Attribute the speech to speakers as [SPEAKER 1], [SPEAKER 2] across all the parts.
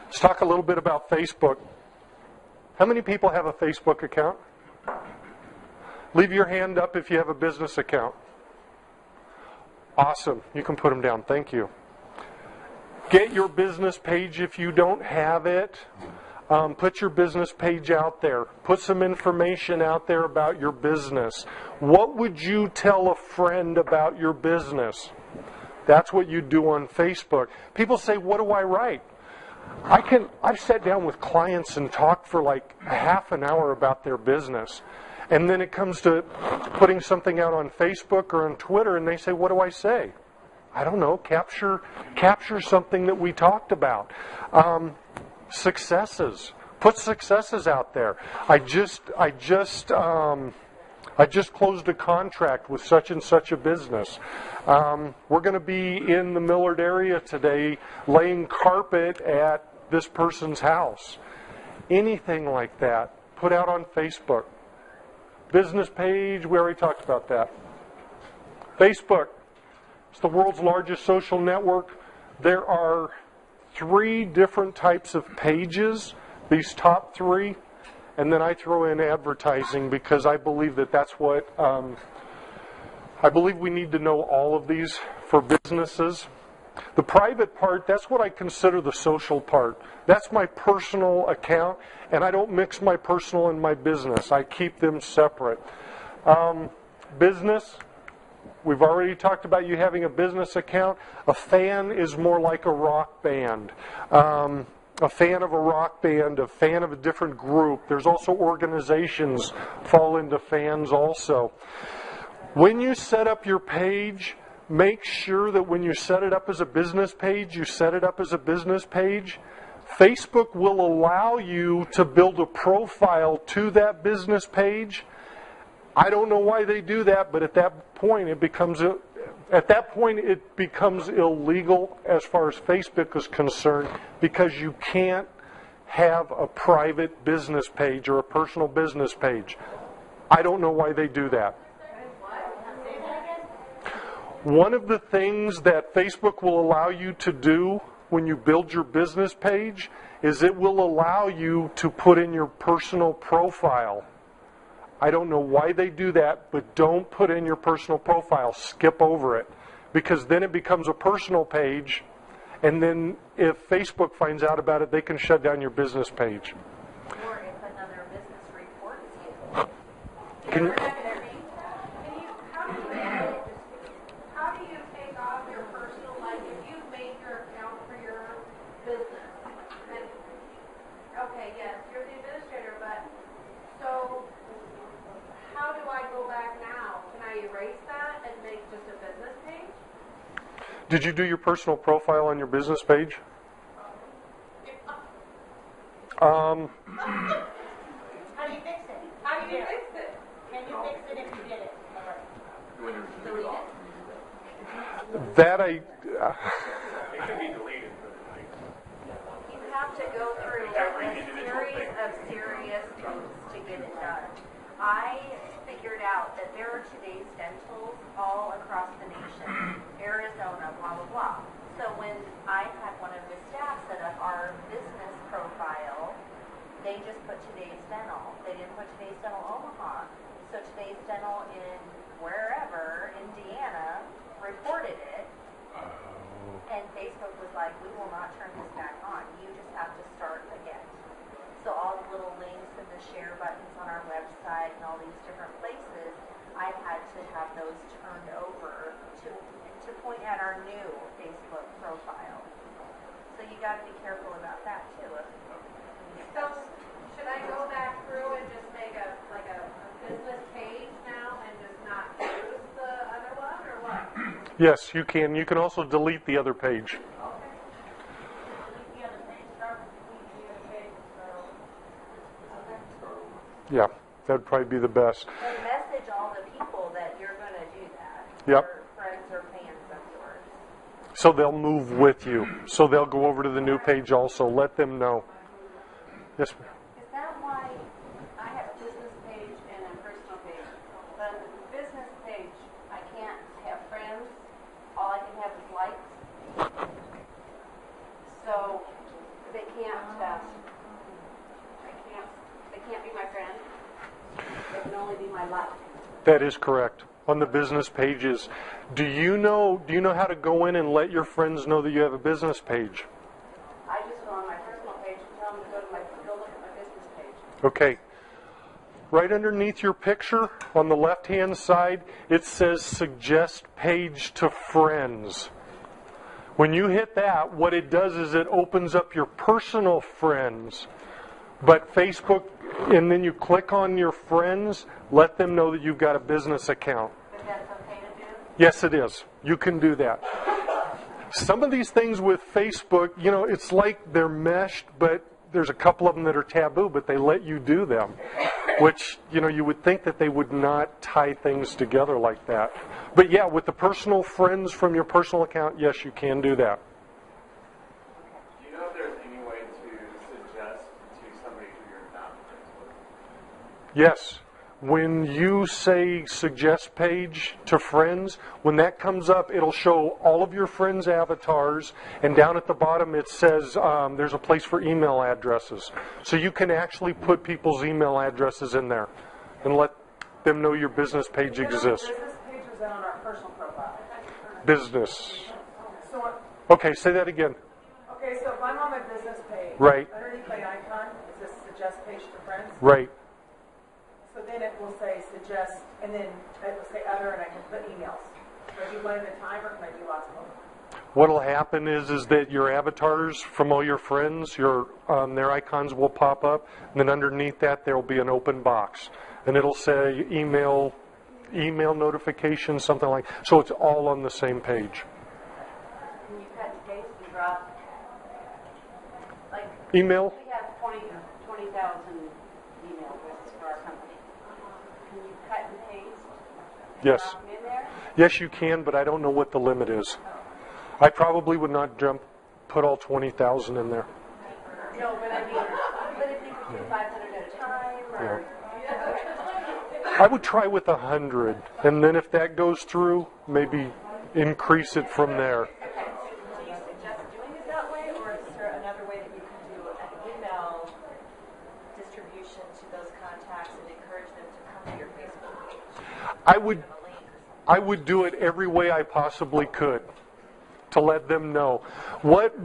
[SPEAKER 1] Let's talk a little bit about Facebook. How many people have a Facebook account? Leave your hand up if you have a business account. Awesome. You can put them down. Thank you. Get your business page if you don't have it. Put your business page out there. Put some information out there about your business. What would you tell a friend about your business? That's what you do on Facebook. People say, what do I write? I've sat down with clients and talked for like a half an hour about their business. And then it comes to putting something out on Facebook or on Twitter, and they say, what do I say? I don't know. Capture something that we talked about. Successes. Put successes out there. I just closed a contract with such and such a business. We're going to be in the Millard area today laying carpet at this person's house. Anything like that, put out on Facebook. Business page, we already talked about that. Facebook, it's the world's largest social network. There are 3 different types of pages, these top 3. And then I throw in advertising because I believe that's what, I believe we need to know all of these for businesses. The private part, that's what I consider the social part. That's my personal account, and I don't mix my personal and my business. I keep them separate. Business, we've already talked about you having a business account. A fan is more like a rock band. A fan of a rock band, a fan of a different group. There's also organizations fall into fans also. When you set up your page, make sure that when you set it up as a business page, you set it up as a business page. Facebook will allow you to build a profile to that business page. I don't know why they do that, but at that point it becomes illegal as far as Facebook is concerned, because you can't have a private business page or a personal business page. I don't know why they do that. One of the things that Facebook will allow you to do when you build your business page is it will allow you to put in your personal profile. I don't know why they do that, but don't put in your personal profile. Skip over it. Because then it becomes a personal page, and then if Facebook finds out about it, they can shut down your business page.
[SPEAKER 2] Or if another business reports you.
[SPEAKER 3] How do you take off your personal, like if you make your account for your business, and, okay, yes, you're the administrator, but, so, how do I go back now? Can I erase that and make just a business page?
[SPEAKER 1] Did you do your personal profile on your business page?
[SPEAKER 2] How do you fix it?
[SPEAKER 3] How do you fix it?
[SPEAKER 2] Can you fix it if you did it? Delete it?
[SPEAKER 1] That
[SPEAKER 4] It can be deleted.
[SPEAKER 2] You have to go through a series of serious moves to get it done. I figured out that there are today's dentals all across the nation, Arizona, blah, blah, blah. So when I had one of the staff set up our business profile, they just put Today's Dental. They didn't put Today's Dental Omaha. So Today's Dental in wherever, Indiana, reported it. And Facebook was like, we will not turn this back on. You just have to start again. So all the little links and the share buttons on our website and all these different places, I had to have those turned over to point at our new Facebook profile. So you got to be careful about that too.
[SPEAKER 3] So, should I go back through and just make a business page now and just not use the other one, or what?
[SPEAKER 1] Yes, you can. You can also delete the other page. Yeah, that'd probably be the best.
[SPEAKER 2] And message all the people that you're going to do that.
[SPEAKER 1] Yep.
[SPEAKER 2] Or friends or fans of yours.
[SPEAKER 1] So they'll move with you. So they'll go over to the new page also. Let them know. Yes, ma'am.
[SPEAKER 5] Is that why I have a business page and a personal page? But on the business page, I can't have friends. All I can have is likes. So they can't bots. They can't be my friend. They can only be my like.
[SPEAKER 1] That is correct. On the business pages, do you know how to go in and let your friends know that you have a business page?
[SPEAKER 5] I just go on my personal page and tell them to go look at my business page.
[SPEAKER 1] Okay. Right underneath your picture, on the left-hand side, it says Suggest Page to Friends. When you hit that, what it does is it opens up your personal friends. But Facebook, and then you click on your friends, let them know that you've got a business account.
[SPEAKER 5] But that's okay to do?
[SPEAKER 1] Yes, it is. You can do that. Some of these things with Facebook, it's like they're meshed, but there's a couple of them that are taboo, but they let you do them. Which, you would think that they would not tie things together like that. But yeah, with the personal friends from your personal account, yes, you can do that.
[SPEAKER 4] Do you know if there's any way to suggest to somebody who you're not friends with?
[SPEAKER 1] Yes. When you say Suggest Page to Friends, when that comes up, it'll show all of your friends' avatars, and down at the bottom it says there's a place for email addresses. So you can actually put people's email addresses in there and let them know your business page exists.
[SPEAKER 6] Business page was on our personal profile.
[SPEAKER 1] Business.
[SPEAKER 6] So,
[SPEAKER 1] Okay, say that again.
[SPEAKER 6] okay, so if I'm on my business page,
[SPEAKER 1] Right.
[SPEAKER 6] underneath my icon is this Suggest Page to Friends.
[SPEAKER 1] Right.
[SPEAKER 6] So then it will say Suggest, and then it will say Other, and I can put emails. So I do one at a time, or can I do lots of them?
[SPEAKER 1] What'll happen is that your avatars from all your friends, their icons will pop up, and then underneath that there will be an open box, and it'll say email notification, something like. So it's all on the same page.
[SPEAKER 5] Can you cut and paste and drop? Like,
[SPEAKER 1] Email?
[SPEAKER 5] we have 20,000 email addresses for our company. Can you cut and paste?
[SPEAKER 1] Yes.
[SPEAKER 5] Drop them in there?
[SPEAKER 1] Yes, you can, but I don't know what the limit is. I probably would not put all 20,000 in there.
[SPEAKER 5] No, but I mean, but if you could do 500 at a time, or...
[SPEAKER 1] I would try with 100, and then if that goes through, maybe increase it from there.
[SPEAKER 7] Do you suggest doing it that way, or is there another way that you can do an email distribution to those contacts and encourage them to come to your Facebook page?
[SPEAKER 1] I would do it every way I possibly could to let them know. What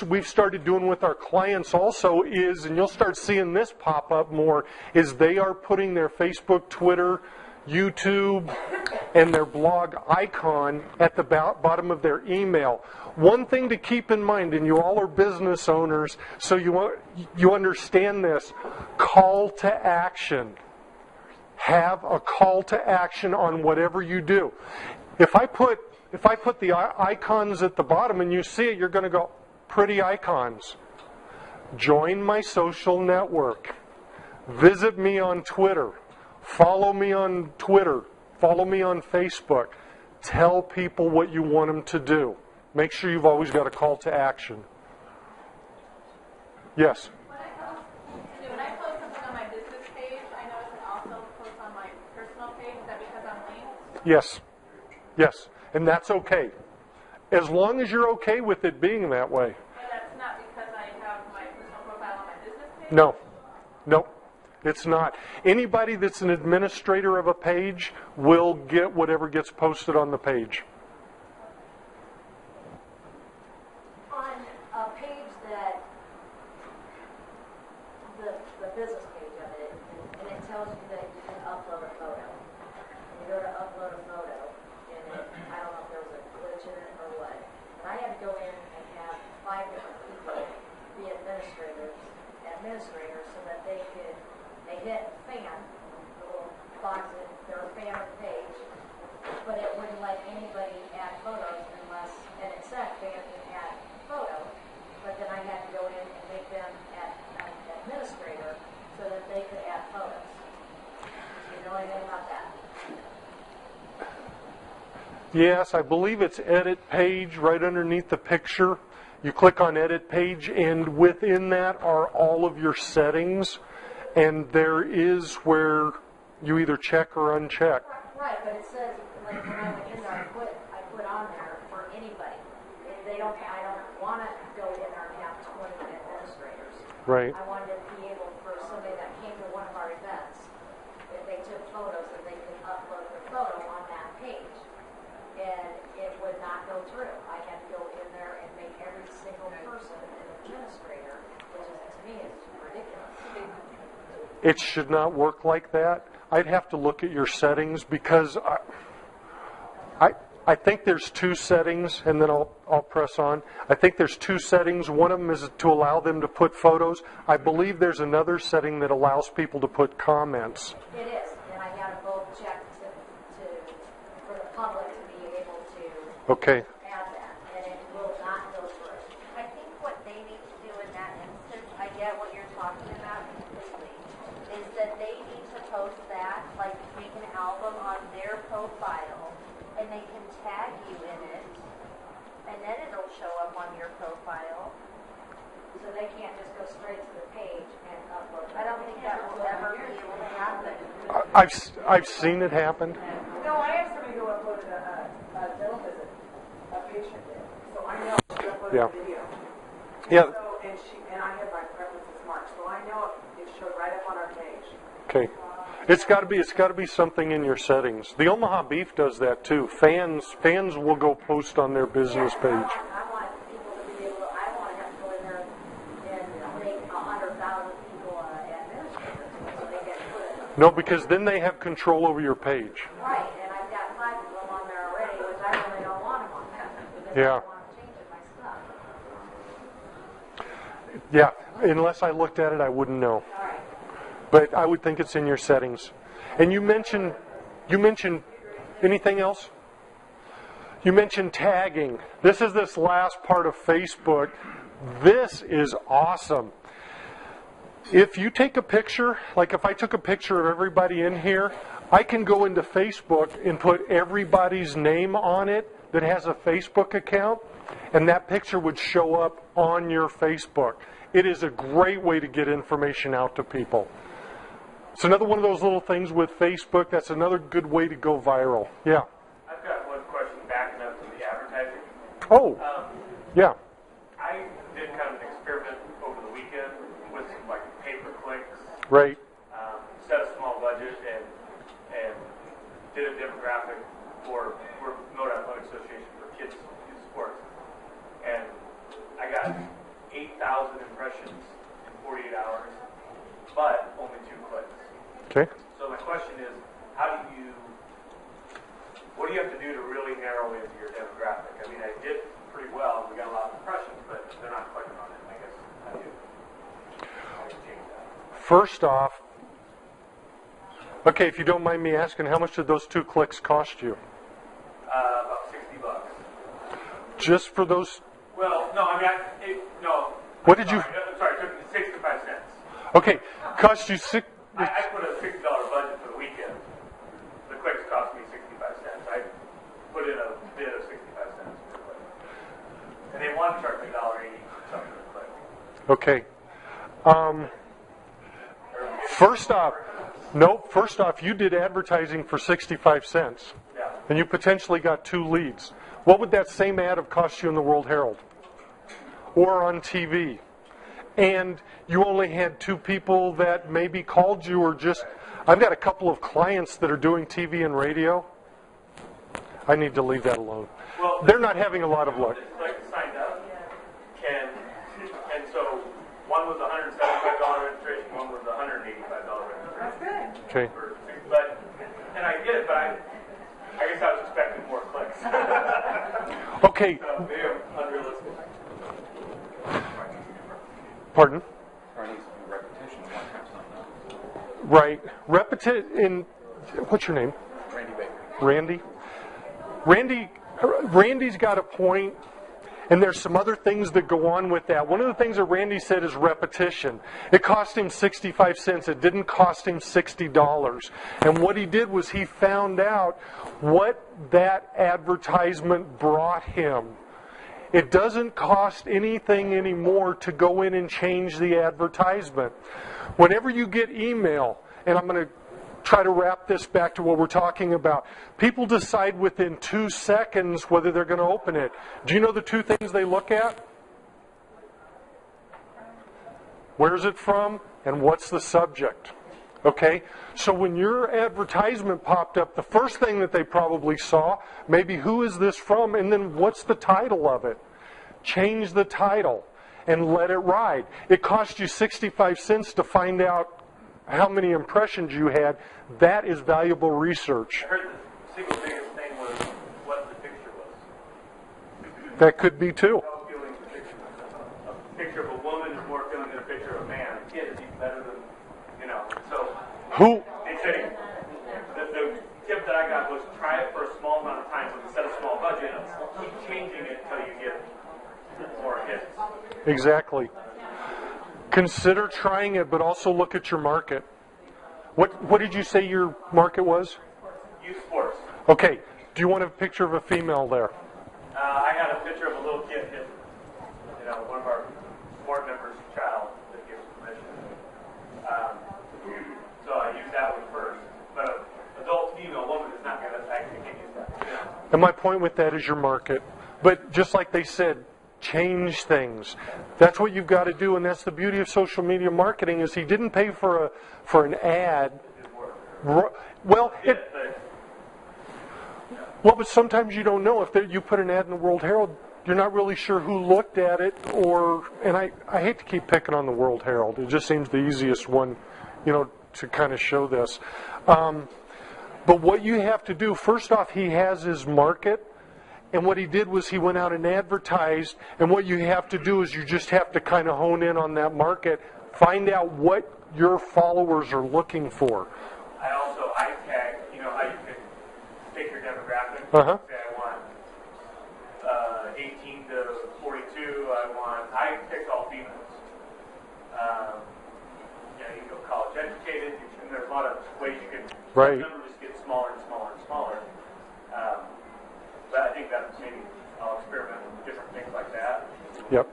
[SPEAKER 1] we've started doing with our clients also is, and you'll start seeing this pop up more, is they are putting their Facebook, Twitter, YouTube, and their blog icon at the bottom of their email. One thing to keep in mind, and you all are business owners, so you understand this, call to action. Have a call to action on whatever you do. If I put the icons at the bottom and you see it, you're going to go, pretty icons. Join my social network. Visit me on Twitter. Follow me on Twitter. Follow me on Facebook. Tell people what you want them to do. Make sure you've always got a call to action. Yes?
[SPEAKER 3] When I post something on my business page, I notice it also posts on my personal page. Is that because I'm linked?
[SPEAKER 1] Yes. Yes. And that's okay. As long as you're okay with it being that way.
[SPEAKER 3] But that's not because I have my personal profile on my business page?
[SPEAKER 1] No. Nope. It's not. Anybody that's an administrator of a page will get whatever gets posted on the page.
[SPEAKER 8] On a page that, the business page of it, and it tells you that you can upload a photo. And you go to upload a photo, and I don't know if there was a glitch in it or what, but I had to go in and have 5 different people be administrators so that they hit fan, the little box that they're a fan of the page, but it wouldn't let anybody add photos unless, and it said fan can add photo, but then I had to go in and make them an administrator so that they could add photos. Do you know anything about that?
[SPEAKER 1] Yes, I believe it's edit page right underneath the picture. You click on edit page, and within that are all of your settings. And there is where you either check or uncheck.
[SPEAKER 8] Right, but it says, like when I went in there, I put on there for anybody. If I don't want to go in there and have 20 administrators.
[SPEAKER 1] Right.
[SPEAKER 8] I wanted to be able for somebody that came to one of our events, if they took photos, that they could upload the photo on that page. And it would not go through. I had to go in there and make every single person an administrator, which is, to me, is ridiculous.
[SPEAKER 1] It should not work like that. I'd have to look at your settings because I think there's two settings, and then I'll press on. I think there's two settings. One of them is to allow them to put photos. I believe there's another setting that allows people to put comments.
[SPEAKER 8] It is, and I got to both check for the public to be able to
[SPEAKER 1] Okay.
[SPEAKER 8] add that, and it will not go through.
[SPEAKER 2] I think what they need to do in that instance, I get what you're talking about completely, is that they need to post that, like make an album on their profile, and they can tag you in it, and then it'll show up on your profile.
[SPEAKER 8] So they can't just go straight to the page and upload.
[SPEAKER 2] I don't think that will ever be able to happen.
[SPEAKER 1] I've seen it happen.
[SPEAKER 6] No, I have somebody who uploaded a dental visit, a patient did. So I know she uploaded
[SPEAKER 1] Yeah.
[SPEAKER 6] a video.
[SPEAKER 1] Yeah.
[SPEAKER 6] So, and I had my preferences marked, so I know it showed right up on our page.
[SPEAKER 1] Okay. It's got to be something in your settings. The Omaha Beef does that too. Fans will go post on their business page.
[SPEAKER 8] I want people to be able to, I don't want to have to go in there and make 100,000 people administrators so they get put in.
[SPEAKER 1] No, because then they have control over your page.
[SPEAKER 8] Right, and I've got 5 of them on there already, which I really don't want them on there. Because
[SPEAKER 1] Yeah.
[SPEAKER 8] I don't want to change my stuff.
[SPEAKER 1] Yeah, unless I looked at it, I wouldn't know.
[SPEAKER 8] All right.
[SPEAKER 1] But I would think it's in your settings. And you mentioned anything else? You mentioned tagging. This is this last part of Facebook. This is awesome. If you take a picture, like if I took a picture of everybody in here, I can go into Facebook and put everybody's name on it that has a Facebook account, and that picture would show up on your Facebook. It is a great way to get information out to people. It's another one of those little things with Facebook. That's another good way to go viral. Yeah.
[SPEAKER 4] I've got one question backing up to the advertising.
[SPEAKER 1] Oh, yeah.
[SPEAKER 4] I did kind of an experiment over the weekend with some like pay-per-clicks.
[SPEAKER 1] Right.
[SPEAKER 4] Set a small budget and did a demographic for Mode Athletic Association for kids youth sports, and I got 8,000 impressions in 48 hours, but only 2 clicks.
[SPEAKER 1] Okay.
[SPEAKER 4] So my question is, what do you have to do to really narrow into your demographic? I mean, I did pretty well. We got a lot of impressions, but they're not clicking on it. I guess how do you change that?
[SPEAKER 1] First off, okay, if you don't mind me asking, how much did those 2 clicks cost you?
[SPEAKER 4] About $60.
[SPEAKER 1] Just for those?
[SPEAKER 4] Well, no, I mean, no.
[SPEAKER 1] What did you?
[SPEAKER 4] I'm sorry, it took me 65 cents.
[SPEAKER 1] Okay, cost you $6.
[SPEAKER 4] I put a $60 budget for the weekend. The clicks cost me 65 cents. I put in a bid of 65 cents per click. And they want to charge me $1.80 something per click.
[SPEAKER 1] Okay. First off, you did advertising for 65 cents.
[SPEAKER 4] Yeah.
[SPEAKER 1] And you potentially got 2 leads. What would that same ad have cost you in the World Herald? Or on TV? And you only had 2 people that maybe called you, or just, I've got a couple of clients that are doing TV and radio. I need to leave that alone.
[SPEAKER 4] Well,
[SPEAKER 1] They're not having a lot of luck.
[SPEAKER 4] Like signed up, and so one was $175 registration, one was $185 registration.
[SPEAKER 6] That's good.
[SPEAKER 1] Okay.
[SPEAKER 4] But, and I get it, but I guess I was expecting more clicks.
[SPEAKER 1] Okay.
[SPEAKER 4] So maybe I'm unrealistic.
[SPEAKER 1] Pardon?
[SPEAKER 9] Or needs to be repetition of one time something else.
[SPEAKER 1] Right. What's your name?
[SPEAKER 9] Randy Baker.
[SPEAKER 1] Randy's got a point, and there's some other things that go on with that. One of the things that Randy said is repetition. It cost him 65 cents. It didn't cost him $60. And what he did was he found out what that advertisement brought him. It doesn't cost anything anymore to go in and change the advertisement. Whenever you get email, and I'm going to try to wrap this back to what we're talking about, people decide within 2 seconds whether they're going to open it. Do you know the 2 things they look at? Where's it from? And what's the subject? Okay? So when your advertisement popped up, the first thing that they probably saw, maybe who is this from? And then what's the title of it? Change the title and let it ride. It cost you 65 cents to find out how many impressions you had. That is valuable research.
[SPEAKER 4] I heard the single biggest thing was what the picture was.
[SPEAKER 1] That could be too.
[SPEAKER 4] How appealing the picture was. A picture of a woman is more appealing than a picture of a man. A kid is even better than, so.
[SPEAKER 1] Who?
[SPEAKER 4] They say, the tip that I got was try it for a small amount of time with a set of small budget. Keep changing it until you get more hits.
[SPEAKER 1] Exactly. Consider trying it, but also look at your market. What did you say your market was?
[SPEAKER 4] Youth sports.
[SPEAKER 1] Okay. Do you want a picture of a female there?
[SPEAKER 4] I had a picture of a little kid hit, one of our board members' child that gives permission. So I used that one first. But an adult female woman is not going to actually can't use that.
[SPEAKER 1] And my point with that is your market. But just like they said, change things. That's what you've got to do, and that's the beauty of social media marketing. Is he didn't pay for an ad. Well, but sometimes you don't know if you put an ad in the World Herald. You're not really sure who looked at it, and I hate to keep picking on the World Herald. It just seems the easiest one, to kind of show this. But what you have to do, first off, he has his market. And what he did was he went out and advertised. And what you have to do is you just have to kind of hone in on that market. Find out what your followers are looking for.
[SPEAKER 4] I tag, how you can take your demographic.
[SPEAKER 1] Uh-huh.
[SPEAKER 4] Say I want 18 to 42. I picked all females. You can go college educated. And there's a lot of ways you can.
[SPEAKER 1] Right.
[SPEAKER 4] The number just gets smaller and smaller and smaller. But I think that maybe I'll experiment with different things like that.
[SPEAKER 1] Yep.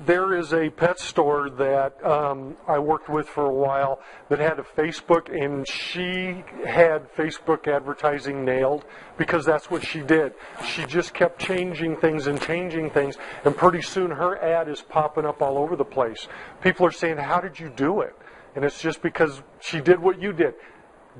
[SPEAKER 1] There is a pet store that I worked with for a while that had a Facebook, and she had Facebook advertising nailed because that's what she did. She just kept changing things, and pretty soon her ad is popping up all over the place. People are saying, "How did you do it?" And it's just because she did what you did.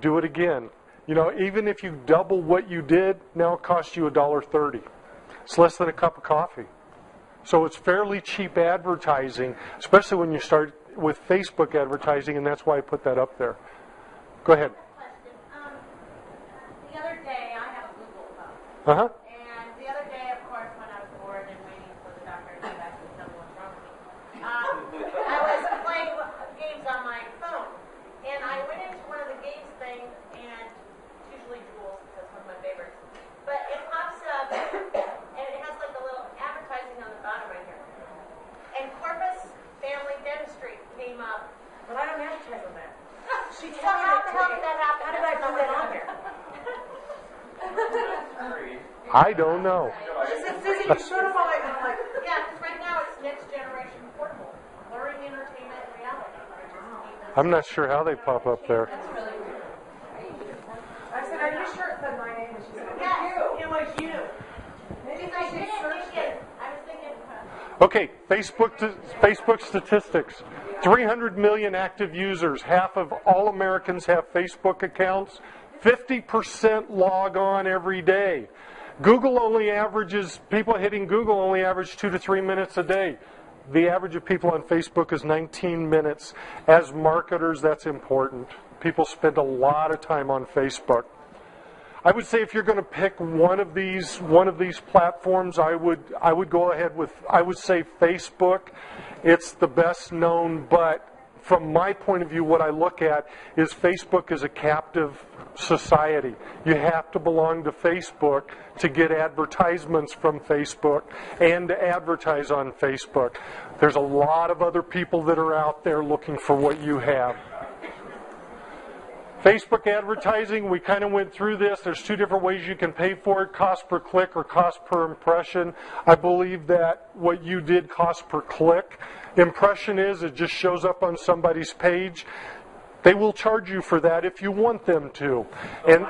[SPEAKER 1] Do it again. Even if you double what you did, now it costs you $1.30. It's less than a cup of coffee. So it's fairly cheap advertising, especially when you start with Facebook advertising, and that's why I put that up there. Go ahead.
[SPEAKER 3] Question. The other day, I have a Google phone.
[SPEAKER 1] Uh-huh.
[SPEAKER 3] And the other day, of course, when I was bored and waiting for the doctor to come back and tell me what's wrong with me, I was playing games on my phone. And I went into one of the games things, and it's usually Jules, that's one of my favorites. But it pops up, and it has like a little advertising on the bottom right here. And Corpus Family Dentistry came up, but I don't advertise on that. So how the hell did that happen? How did I put that on there?
[SPEAKER 1] I don't know.
[SPEAKER 6] It says you showed them all like, I'm like,
[SPEAKER 3] Yeah, because right now it's next generation portable. Learning, entertainment, and reality.
[SPEAKER 1] I'm not sure how they pop up there.
[SPEAKER 6] I said, are you sure it said my name? And she said,
[SPEAKER 3] Yes,
[SPEAKER 6] you.
[SPEAKER 3] it was you.
[SPEAKER 6] Maybe
[SPEAKER 3] Because I
[SPEAKER 6] she
[SPEAKER 3] didn't
[SPEAKER 6] searched
[SPEAKER 3] think
[SPEAKER 6] it.
[SPEAKER 3] it. I was thinking,
[SPEAKER 1] Okay, Facebook statistics. 300 million active users. Half of all Americans have Facebook accounts. 50% log on every day. People hitting Google only average 2 to 3 minutes a day. The average of people on Facebook is 19 minutes. As marketers, that's important. People spend a lot of time on Facebook. I would say if you're going to pick one of these platforms, I would go ahead with, I would say Facebook. It's the best known, but from my point of view, what I look at is Facebook is a captive society. You have to belong to Facebook to get advertisements from Facebook and to advertise on Facebook. There's a lot of other people that are out there looking for what you have. Facebook advertising, we kind of went through this. There's two different ways you can pay for it, cost per click or cost per impression. I believe that what you did cost per click. Impression is it just shows up on somebody's page. They will charge you for that if you want them to.
[SPEAKER 4] And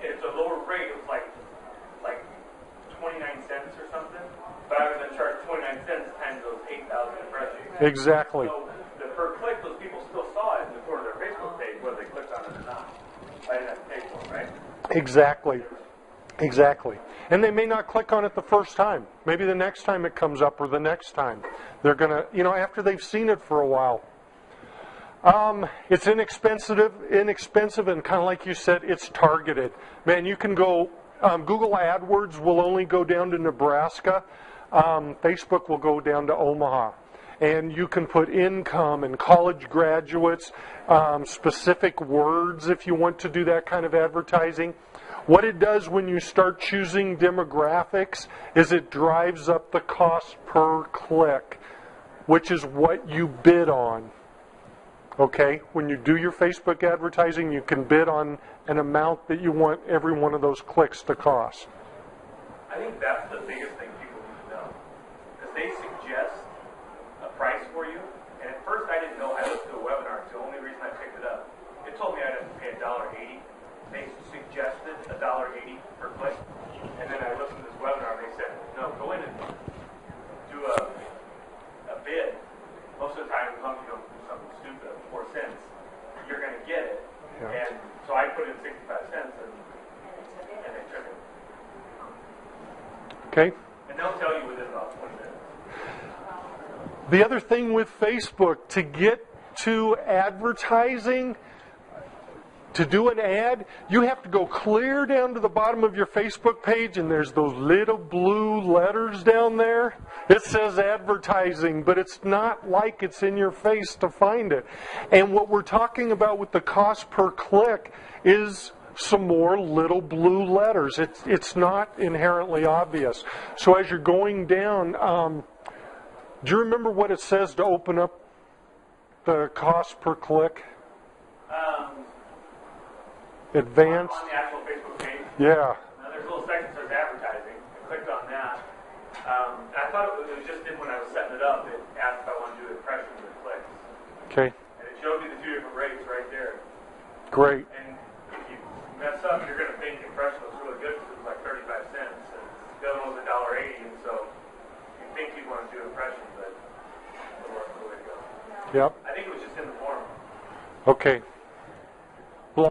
[SPEAKER 4] it's a lower rate of like 29 cents or something, but I was going to charge 29 cents times those 8,000 impressions.
[SPEAKER 1] Exactly.
[SPEAKER 4] So the per click, those people still saw it in the corner of their Facebook page, whether they clicked on it or not. I didn't have to pay for it, right?
[SPEAKER 1] Exactly. Exactly. And they may not click on it the first time. Maybe the next time it comes up or the next time. They're going to, after they've seen it for a while. It's inexpensive, and kind of like you said, it's targeted. Man, you can go, Google AdWords will only go down to Nebraska. Facebook will go down to Omaha. And you can put income and college graduates, specific words if you want to do that kind of advertising. What it does when you start choosing demographics is it drives up the cost per click, which is what you bid on. Okay? When you do your Facebook advertising, you can bid on an amount that you want every one of those clicks to cost.
[SPEAKER 4] I think that's the biggest thing people need to know. Because they suggest a price for you, and at first I didn't know. I listened to a webinar, it's the only reason I picked it up. It told me I'd have to pay $1.80. They suggested $1.80 per click, and then I listened to this webinar and they said, no, go in and do a bid. Most of the time, as long as you don't do something stupid, 4 cents, you're going to get it.
[SPEAKER 1] Yeah.
[SPEAKER 4] And so I put in 65 cents and they took it.
[SPEAKER 1] Okay?
[SPEAKER 4] And they'll tell you within about 20 minutes.
[SPEAKER 1] The other thing with Facebook, to get to advertising, to do an ad, you have to go clear down to the bottom of your Facebook page, and there's those little blue letters down there. It says advertising, but it's not like it's in your face to find it. And what we're talking about with the cost per click is some more little blue letters. It's not inherently obvious. So as you're going down, do you remember what it says to open up the cost per click? Advanced.
[SPEAKER 4] On the actual Facebook page.
[SPEAKER 1] Yeah.
[SPEAKER 4] There's a little section that says advertising. I clicked on that. And I thought it was just when I was setting it up, it asked if I wanted to do impressions or clicks.
[SPEAKER 1] Okay.
[SPEAKER 4] And it showed me the 2 different rates right there.
[SPEAKER 1] Great.
[SPEAKER 4] And if you mess up, you're going to think impression was really good because it was like 35 cents. And the other one was $1.80. And so you think you want to do impressions, but it wasn't the way to go.
[SPEAKER 1] Yep.
[SPEAKER 4] I think it was just in the form.
[SPEAKER 1] Okay.